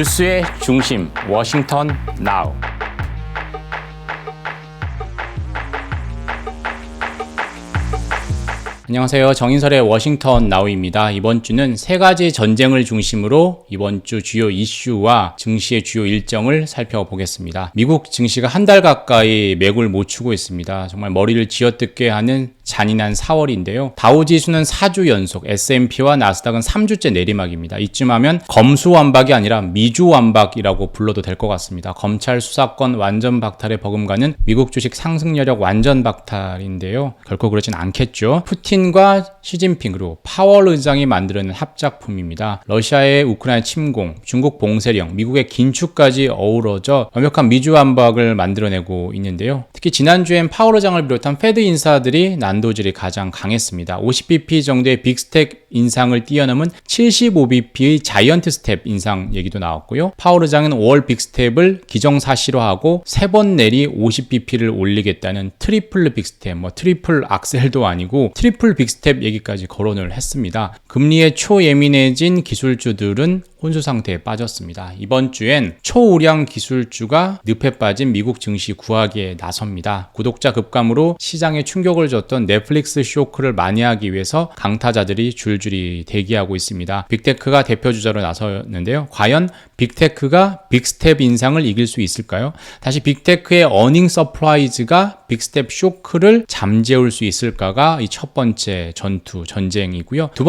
뉴스의 중심, 워싱턴 나우. 안녕하세요. 정인설의 워싱턴 나우입니다. 이번 주는 세 가지 전쟁을 중심으로 이번 주 주요 이슈와 증시의 주요 일정을 살펴보겠습니다. 미국 증시가 한 달 가까이 맥을 못 추고 있습니다. 정말 머리를 쥐어뜯게 하는 잔인한 4월인데요. 다우지수는 4주 연속, S&P와 나스닥은 3주째 내리막입니다. 이쯤 하면 검수완박이 아니라 미주완박이라고 불러도 될 것 같습니다. 검찰 수사권 완전 박탈에 버금가는 미국 주식 상승 여력 완전 박탈인데요. 결코 그러진 않겠죠. 푸틴과 시진핑 그리고 파월 의장이 만들어낸 합작품입니다. 러시아의 우크라이나 침공, 중국 봉쇄령, 미국의 긴축까지 어우러져 완벽한 미주완박을 만들어내고 있는데요. 특히 지난주엔 파월 의장을 비롯한 페드 인사들이 난도질이 가장 강했습니다. 50bp 정도의 빅스텝 인상을 뛰어넘은 75bp의 자이언트 스텝 인상 얘기도 나왔고요. 파월 의장은 5월 빅스텝을 기정사실화하고 3번 내리 50bp를 올리겠다는 트리플 빅스텝, 트리플 악셀도 아니고 트리플 빅스텝 얘기까지 거론을 했습니다. 금리에 초예민해진 기술주들은 혼수 상태에 빠졌습니다. 이번 주엔 초우량 기술주가 늪에 빠진 미국 증시 구하기에 나섭니다. 구독자 급감으로 시장에 충격을 줬던 넷플릭스 쇼크를 만회하기 위해서 강타자들이 줄줄이 대기하고 있습니다. 빅테크가 대표주자로 나섰는데요. 과연 빅테크가 빅스텝 인상을 이길 수 있을까요? 다시 빅테크의 어닝 서프라이즈가 빅스텝 쇼크를 잠재울 수 있을까가 이 첫 번째 전쟁이고요. 두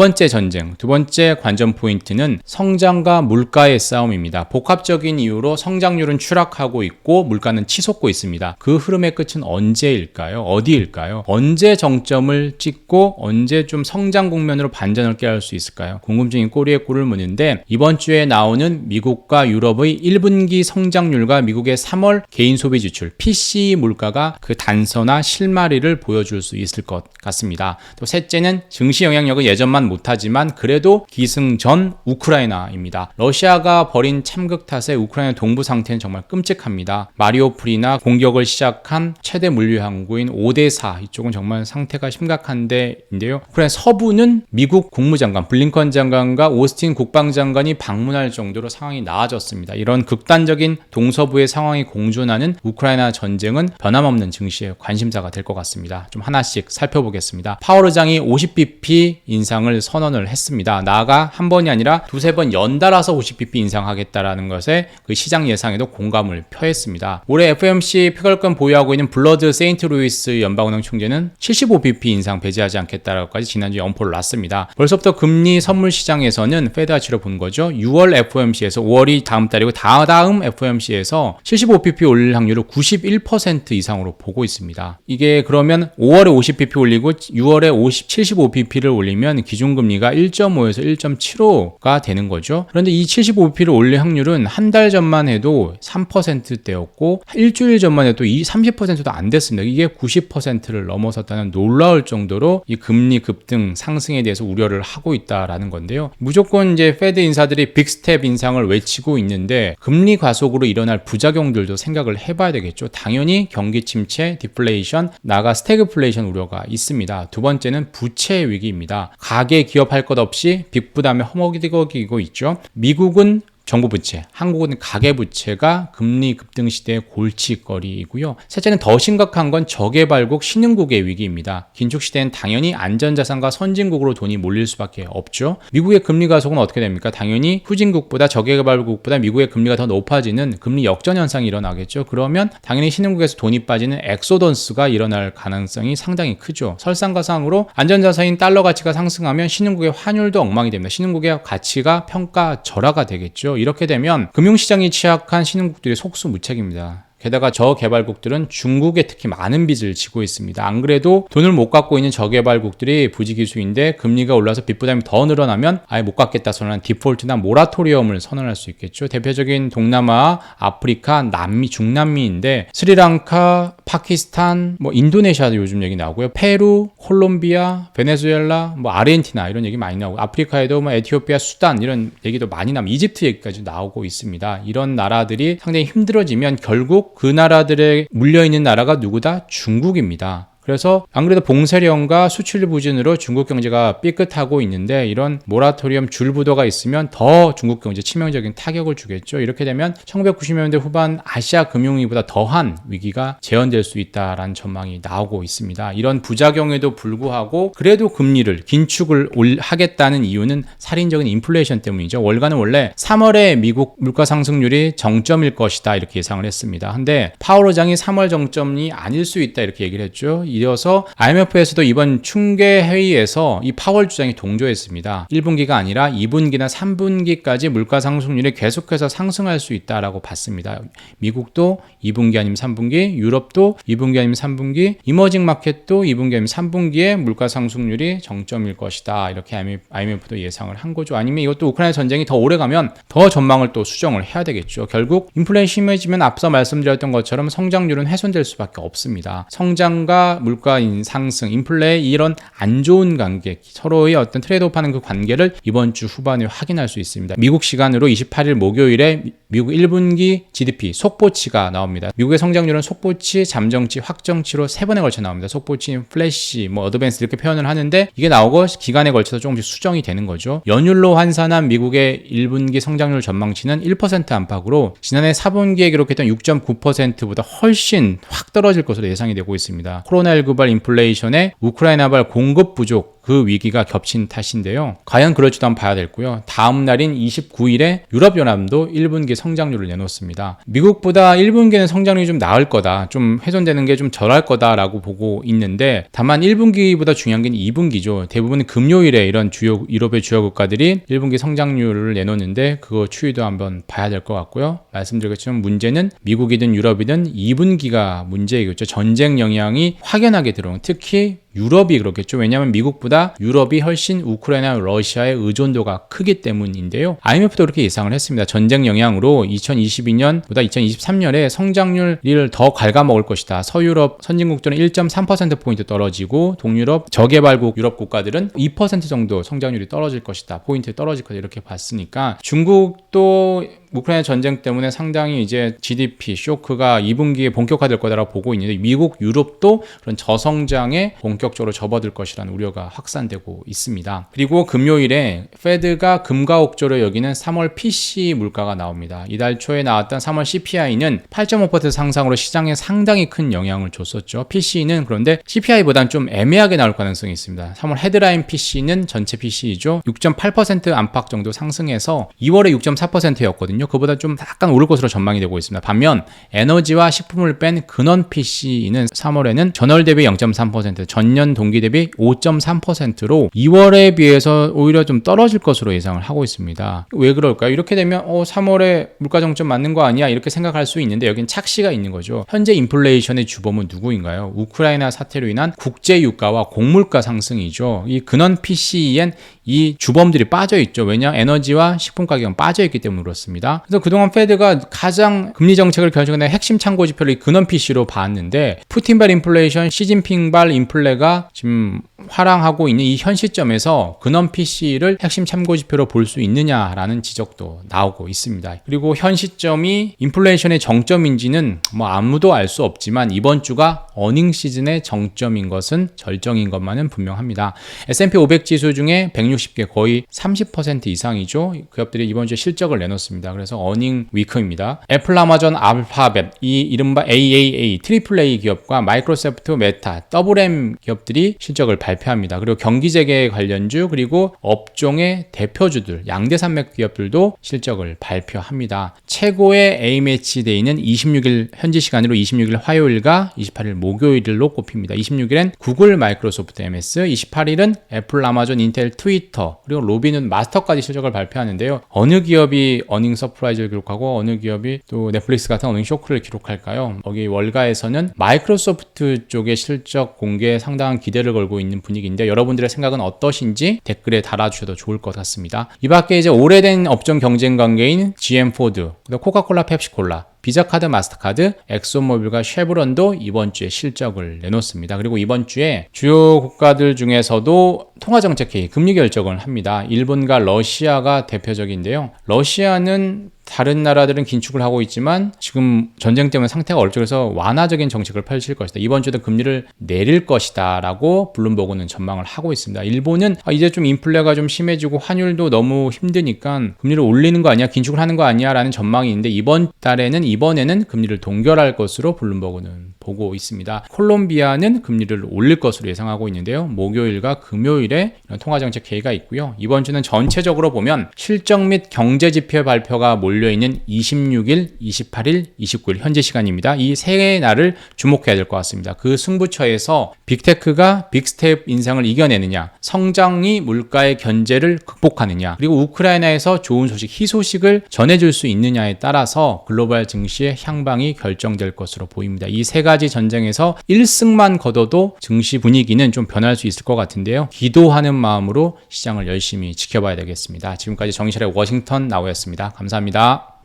번째 관전 포인트는 성장과 물가의 싸움입니다. 복합적인 이유로 성장률은 추락하고 있고 물가는 치솟고 있습니다. 그 흐름의 끝은 언제일까요? 어디일까요? 언제 정점을 찍고 언제 좀 성장 국면으로 반전을 깨할 수 있을까요? 궁금증이 꼬리에 꼬리를 무는데 이번 주에 나오는 미국과 유럽의 1분기 성장률과 미국의 3월 개인 소비 지출 PCE 물가가 그 단서나 실마리를 보여줄 수 있을 것 같습니다. 또 셋째는 증시 영향력은 예전만 못하지만 그래도 기승전 우크라이나입니다. 러시아가 벌인 참극 탓에 우크라이나 동부 상태는 정말 끔찍합니다. 마리오폴이나 공격을 시작한 최대 물류 항구인 오데사 이쪽은 정말 상태가 심각한데인데요. 우크라이나 서부는 미국 국무장관 블링컨 장관과 오스틴 국방장관이 방문할 정도로 상황이 나아졌습니다. 이런 극단적인 동서부의 상황이 공존하는 우크라이나 전쟁은 변함없는 증시의 관심사가 될 것 같습니다. 좀 하나씩 살펴보겠습니다. 파월 의장이 50bp 인상을 선언을 했습니다. 나아가 한 번이 아니라 두세 번 연달아서 50bp 인상하겠다라는 것에 그 시장 예상에도 공감을 표했습니다. 올해 FOMC 표결권 보유하고 있는 블러드 세인트루이스 연방은행 총재는 75bp 인상 배제하지 않겠다라고까지 지난주에 엄포를 놨습니다. 벌써부터 금리 선물 시장에서는 페드 아치로 본 거죠. 6월 FOMC에서 5월이 다음 달이고 다음 FOMC에서 75bp 올릴 확률을 91% 이상으로 보고 있습니다. 이게 그러면 5월에 50bp 올리고 6월에 75bp를 올리면 기준금리가 1.5에서 1.75가 되는 거죠. 그런데 이 75bp를 올릴 확률은 한 달 전만 해도 3%대였고 일주일 전만 해도 30%도 안 됐습니다. 이게 90%를 넘어섰다는 놀라울 정도로 이 금리 급등 상승에 대해서 우려를 하고 있다라는 건데요. 무조건 이제 페드 인사들이 빅스텝 인상을 외치고 있는데 금리 가속으로 일어날 부작용들도 생각을 해봐야 되겠죠. 당연히 경기 침체, 디플레이션, 나아가 스태그플레이션 우려가 있습니다. 두 번째는 부채 위기입니다. 가계 기업 할 것 없이 빚 부담에 허먹이고 있죠. 미국은 정부 부채, 한국은 가계 부채가 금리 급등 시대의 골칫거리이고요. 셋째는 더 심각한 건 저개발국 신흥국의 위기입니다. 긴축 시대엔 당연히 안전자산과 선진국으로 돈이 몰릴 수밖에 없죠. 미국의 금리 가속은 어떻게 됩니까? 당연히 후진국보다 저개발국보다 미국의 금리가 더 높아지는 금리 역전 현상이 일어나겠죠. 그러면 당연히 신흥국에서 돈이 빠지는 엑소던스가 일어날 가능성이 상당히 크죠. 설상가상으로 안전자산인 달러 가치가 상승하면 신흥국의 환율도 엉망이 됩니다. 신흥국의 가치가 평가 절하가 되겠죠. 이렇게 되면 금융시장이 취약한 신흥국들이 속수무책입니다. 게다가 저개발국들은 중국에 특히 많은 빚을 지고 있습니다. 안 그래도 돈을 못 갚고 있는 저개발국들이 부지기수인데 금리가 올라서 빚 부담이 더 늘어나면 아예 못 갚겠다 선언한 디폴트나 모라토리엄을 선언할 수 있겠죠. 대표적인 동남아, 아프리카, 남미, 중남미인데 스리랑카, 파키스탄, 인도네시아도 요즘 얘기 나오고요. 페루, 콜롬비아, 베네수엘라, 아르헨티나 이런 얘기 많이 나오고 아프리카에도 에티오피아, 수단 이런 얘기도 많이 나오고 이집트 얘기까지 나오고 있습니다. 이런 나라들이 상당히 힘들어지면 결국 그 나라들에 물려있는 나라가 누구다? 중국입니다. 그래서 안 그래도 봉쇄령과 수출 부진으로 중국 경제가 삐끗하고 있는데 이런 모라토리엄 줄부도가 있으면 더 중국 경제 치명적인 타격을 주겠죠. 이렇게 되면 1990년대 후반 아시아 금융위기보다 더한 위기가 재현될 수 있다라는 전망이 나오고 있습니다. 이런 부작용에도 불구하고 그래도 금리를 긴축을 하겠다는 이유는 살인적인 인플레이션 때문이죠. 월가는 원래 3월에 미국 물가 상승률이 정점일 것이다 이렇게 예상을 했습니다. 근데 파월 의장이 3월 정점이 아닐 수 있다 이렇게 얘기를 했죠. 이어서 IMF에서도 이번 중계 회의에서 이 파월 주장이 동조했습니다. 1분기가 아니라 2분기나 3분기까지 물가 상승률이 계속해서 상승할 수 있다라고 봤습니다. 미국도 2분기 아니면 3분기, 유럽도 2분기 아니면 3분기, 이머징 마켓도 2분기 아니면 3분기에 물가 상승률이 정점일 것이다. 이렇게 IMF도 예상을 한 거죠. 아니면 이것도 우크라이나 전쟁이 더 오래 가면 더 전망을 또 수정을 해야 되겠죠. 결국 인플레이션이 심해지면 앞서 말씀드렸던 것처럼 성장률은 훼손될 수밖에 없습니다. 성장과 물가 상승, 인플레의 이런 안 좋은 관계, 서로의 어떤 트레이드오프하는 그 관계를 이번 주 후반에 확인할 수 있습니다. 미국 시간으로 28일 목요일에 미국 1분기 GDP 속보치가 나옵니다. 미국의 성장률은 속보치, 잠정치, 확정치로 3번에 걸쳐 나옵니다. 속보치, 플래시, 어드밴스 이렇게 표현을 하는데 이게 나오고 기간에 걸쳐서 조금씩 수정이 되는 거죠. 연율로 환산한 미국의 1분기 성장률 전망치는 1% 안팎으로 지난해 4분기에 기록했던 6.9%보다 훨씬 확 떨어질 것으로 예상이 되고 있습니다. 코로나19발 인플레이션에 우크라이나발 공급 부족 그 위기가 겹친 탓인데요. 과연 그럴지도 한번 봐야 되고요. 다음 날인 29일에 유럽연합도 1분기 성장률을 내놓습니다. 미국보다 1분기는 성장률이 좀 나을 거다. 좀 훼손되는 게 좀 덜할 거다라고 보고 있는데 다만 1분기보다 중요한 게 2분기죠. 대부분 금요일에 이런 유럽의 주요 국가들이 1분기 성장률을 내놓는데 그거 추이도 한번 봐야 될 것 같고요. 말씀드렸지만 문제는 미국이든 유럽이든 2분기가 문제이겠죠. 전쟁 영향이 확연하게 들어오는 특히 유럽이 그렇겠죠. 왜냐하면 미국보다 유럽이 훨씬 우크라이나, 러시아의 의존도가 크기 때문인데요. IMF도 그렇게 예상을 했습니다. 전쟁 영향으로 2022년보다 2023년에 성장률을 더 갉아먹을 것이다. 서유럽 선진국들은 1.3%포인트 떨어지고 동유럽, 저개발국 유럽 국가들은 2% 정도 성장률이 떨어질 것이다. 포인트 떨어질 것이다. 이렇게 봤으니까 중국도 우크라이나 전쟁 때문에 상당히 이제 GDP 쇼크가 2분기에 본격화될 거다라고 보고 있는데 미국, 유럽도 그런 저성장에 본격적으로 접어들 것이라는 우려가 확산되고 있습니다. 그리고 금요일에 페드가 금가옥조로 여기는 3월 PCE 물가가 나옵니다. 이달 초에 나왔던 3월 CPI는 8.5% 상승으로 시장에 상당히 큰 영향을 줬었죠. PCE는 그런데 CPI보다는 좀 애매하게 나올 가능성이 있습니다. 3월 헤드라인 PCE는 전체 PCE죠. 6.8% 안팎 정도 상승해서 2월에 6.4%였거든요. 그보다 좀 약간 오를 것으로 전망이 되고 있습니다. 반면 에너지와 식품을 뺀 근원 PCE는 3월에는 전월 대비 0.3%, 전년 동기 대비 5.3%로 2월에 비해서 오히려 좀 떨어질 것으로 예상을 하고 있습니다. 왜 그럴까요? 이렇게 되면 3월에 물가 정점 맞는 거 아니야? 이렇게 생각할 수 있는데 여긴 착시가 있는 거죠. 현재 인플레이션의 주범은 누구인가요? 우크라이나 사태로 인한 국제 유가와 곡물가 상승이죠. 이 근원 PCE엔 이 주범들이 빠져 있죠. 왜냐? 에너지와 식품 가격은 빠져 있기 때문에 그렇습니다. 그래서 그동안 페드가 가장 금리 정책을 결정하는 핵심 참고 지표를 근원 PC로 봤는데 푸틴발 인플레이션, 시진핑발 인플레가 지금 화랑하고 있는 이 현 시점에서 근원 PC를 핵심 참고 지표로 볼 수 있느냐라는 지적도 나오고 있습니다. 그리고 현 시점이 인플레이션의 정점인지는 아무도 알 수 없지만 이번 주가 어닝 시즌의 정점인 것은 절정인 것만은 분명합니다. S&P 500 지수 중에 160개 거의 30% 이상이죠. 기업들이 이번 주에 실적을 내놓습니다. 그래서 어닝 위크입니다. 애플, 아마존, 알파벳, 이 이른바 AAA, 트리플 A 기업과 마이크로소프트, 메타, WM 기업들이 실적을 발표합니다. 그리고 경기재개 관련주 그리고 업종의 대표주들, 양대산맥 기업들도 실적을 발표합니다. 최고의 A매치 데이는 26일 현지 시간으로 26일 화요일과 28일 목요일로 꼽힙니다. 26일엔 구글, 마이크로소프트, MS, 28일은 애플, 아마존, 인텔, 트위터, 그리고 로빈훗, 마스터까지 실적을 발표하는데요. 어느 기업이 어닝 서프라이즈를 기록하고 어느 기업이 또 넷플릭스 같은 어닝 쇼크를 기록할까요? 여기 월가에서는 마이크로소프트 쪽의 실적 공개에 상당한 기대를 걸고 있는 분위기인데 여러분들의 생각은 어떠신지 댓글에 달아주셔도 좋을 것 같습니다. 이 밖에 이제 오래된 업종 경쟁 관계인 GM 포드, 코카콜라, 펩시콜라, 비자카드, 마스터카드, 엑소모빌과 쉐브론도 이번 주에 실적을 내놓습니다. 그리고 이번 주에 주요 국가들 중에서도 통화정책회의, 금리 결정을 합니다. 일본과 러시아가 대표적인데요. 러시아는 다른 나라들은 긴축을 하고 있지만 지금 전쟁 때문에 상태가 어렵죠. 그래서 완화적인 정책을 펼칠 것이다. 이번 주도 금리를 내릴 것이다 라고 블룸버그는 전망을 하고 있습니다. 일본은 이제 좀 인플레가 좀 심해지고 환율도 너무 힘드니까 금리를 올리는 거 아니야, 긴축을 하는 거 아니야 라는 전망이 있는데 이번에는 금리를 동결할 것으로 블룸버그는 보고 있습니다. 콜롬비아는 금리를 올릴 것으로 예상하고 있는데요. 목요일과 금요일에 이런 통화정책 회의가 있고요. 이번 주는 전체적으로 보면 실적 및 경제 지표 발표가 몰려있는 26일, 28일, 29일 현지 시간입니다. 이 세 날을 주목해야 될 것 같습니다. 그 승부처에서 빅테크가 빅스텝 인상을 이겨내느냐, 성장이 물가의 견제를 극복하느냐, 그리고 우크라이나에서 좋은 소식, 희소식을 전해줄 수 있느냐에 따라서 글로벌 증시의 향방이 결정될 것으로 보입니다. 이 세 가지 전쟁에서 1승만 거둬도 증시 분위기는 좀 변할 수 있을 것 같은데요. 기도하는 마음으로 시장을 열심히 지켜봐야 되겠습니다. 지금까지 정의실의 워싱턴 나우였습니다. 감사합니다.